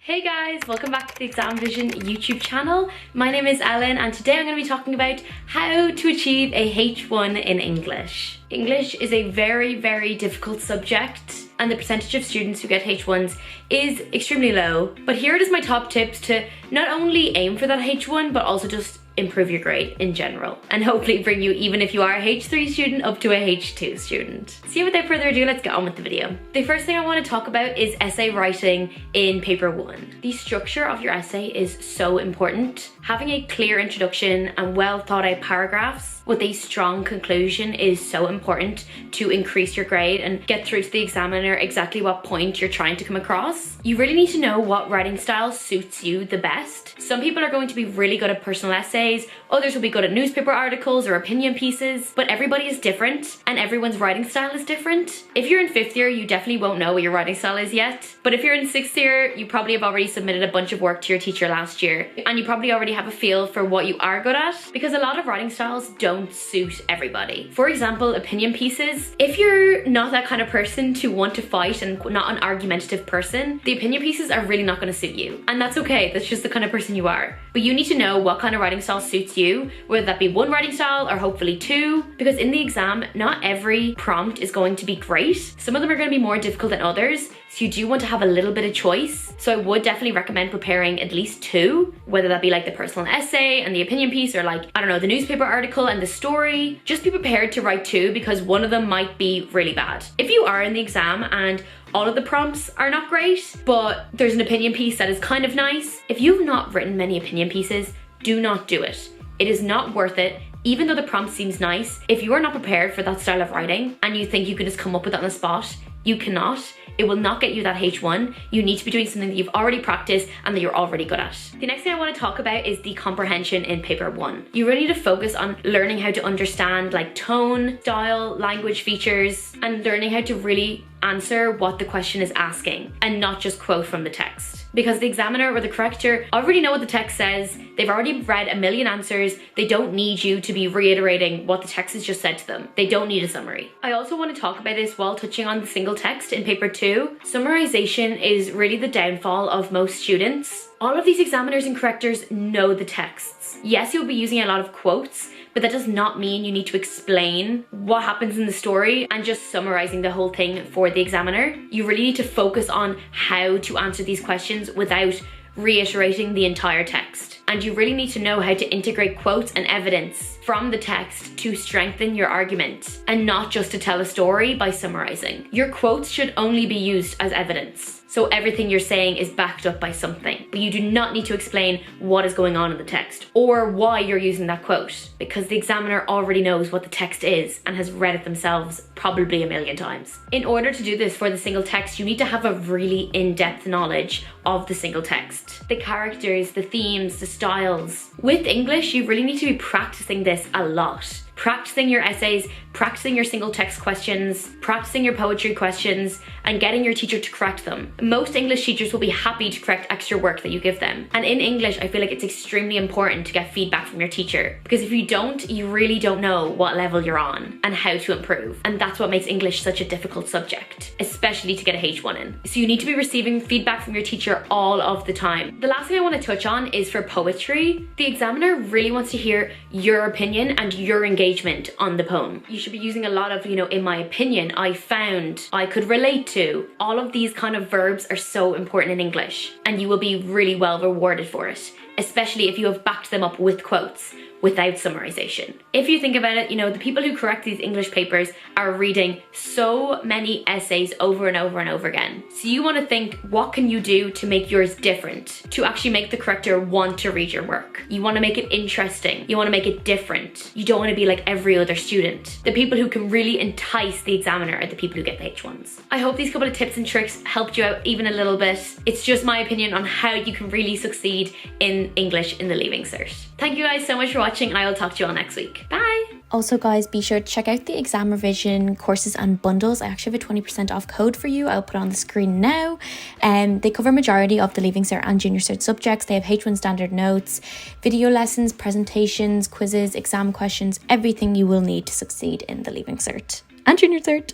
Hey guys, welcome back to the ExamRevision YouTube channel. My name is Ellen and today I'm going to be talking about how to achieve a H1 in English. English is a very difficult subject and the percentage of students who get H1s is extremely low. But here it is my top tips to not only aim for that H1 but also just improve your grade in general and hopefully bring you, even if you are a H3 student, up to a H2 student. So without further ado, let's get on with the video. The first thing I want to talk about is essay writing in paper 1. The structure of your essay is so important. Having a clear introduction and well thought out paragraphs with a strong conclusion is so important to increase your grade and get through to the examiner exactly what point you're trying to come across. You really need to know what writing style suits you the best. Some people are going to be really good at personal essays, others will be good at newspaper articles or opinion pieces, but everybody is different and everyone's writing style is different. If you're in 5th year, you definitely won't know what your writing style is yet, but if you're in 6th year, you probably have already submitted a bunch of work to your teacher last year and you probably already have a feel for what you are good at, because a lot of writing styles don't suit everybody. For example, opinion pieces. If you're not that kind of person to want to fight and not an argumentative person, the opinion pieces are really not going to suit you. And that's okay, that's just the kind of person you are. But you need to know what kind of writing style suits you, whether that be one writing style or hopefully two, because in the exam, not every prompt is going to be great. Some of them are going to be more difficult than others, so you do want to have a little bit of choice. So I would definitely recommend preparing at least two, whether that be like the personal essay and the opinion piece, or like, I don't know, the newspaper article and the story. Just be prepared to write two because one of them might be really bad. If you are in the exam and all of the prompts are not great, but there's an opinion piece that is kind of nice, if you've not written many opinion pieces, do not do it. It is not worth it. Even though the prompt seems nice, if you are not prepared for that style of writing and you think you can just come up with that on the spot, you cannot. It will not get you that H1. You need to be doing something that you've already practiced and that you're already good at. The next thing I want to talk about is the comprehension in paper 1. You really need to focus on learning how to understand like tone, style, language features, and learning how to really answer what the question is asking and not just quote from the text. Because the examiner or the corrector already know what the text says, they've already read a million answers, they don't need you to be reiterating what the text has just said to them. They don't need a summary. I also want to talk about this while touching on the single text in paper 2. Summarization is really the downfall of most students. All of these examiners and correctors know the texts. Yes, you'll be using a lot of quotes, but that does not mean you need to explain what happens in the story and just summarizing the whole thing for the examiner. You really need to focus on how to answer these questions without reiterating the entire text. And you really need to know how to integrate quotes and evidence from the text to strengthen your argument and not just to tell a story by summarizing. Your quotes should only be used as evidence. So everything you're saying is backed up by something, but you do not need to explain what is going on in the text or why you're using that quote, because the examiner already knows what the text is and has read it themselves probably a million times. In order to do this for the single text, you need to have a really in-depth knowledge of the single text. The characters, the themes, the styles. With English, you really need to be practicing this a lot. Practicing your essays, practicing your single text questions, practicing your poetry questions, and getting your teacher to correct them. Most English teachers will be happy to correct extra work that you give them. And in English, I feel like it's extremely important to get feedback from your teacher, because if you don't, you really don't know what level you're on and how to improve. And that's what makes English such a difficult subject, especially to get a H1 in. So you need to be receiving feedback from your teacher all of the time. The last thing I want to touch on is for poetry. The examiner really wants to hear your opinion and your engagement on the poem. You should be using a lot of, in my opinion, I found, I could relate to. All of these kind of verbs are so important in English and you will be really well rewarded for it, especially if you have backed them up with quotes without summarization. If you think about it, the people who correct these English papers are reading so many essays over and over and over again. So you want to think, what can you do to make yours different? To actually make the corrector want to read your work. You want to make it interesting. You want to make it different. You don't want to be like every other student. The people who can really entice the examiner are the people who get the H1s. I hope these couple of tips and tricks helped you out even a little bit. It's just my opinion on how you can really succeed in English in the Leaving Cert. Thank you guys so much for watching and I will talk to you all next week. Bye! Also guys, be sure to check out the ExamRevision courses and bundles. I actually have a 20% off code for you. I'll put it on the screen now. They cover majority of the Leaving Cert and Junior Cert subjects. They have H1 standard notes, video lessons, presentations, quizzes, exam questions, everything you will need to succeed in the Leaving Cert and Junior Cert.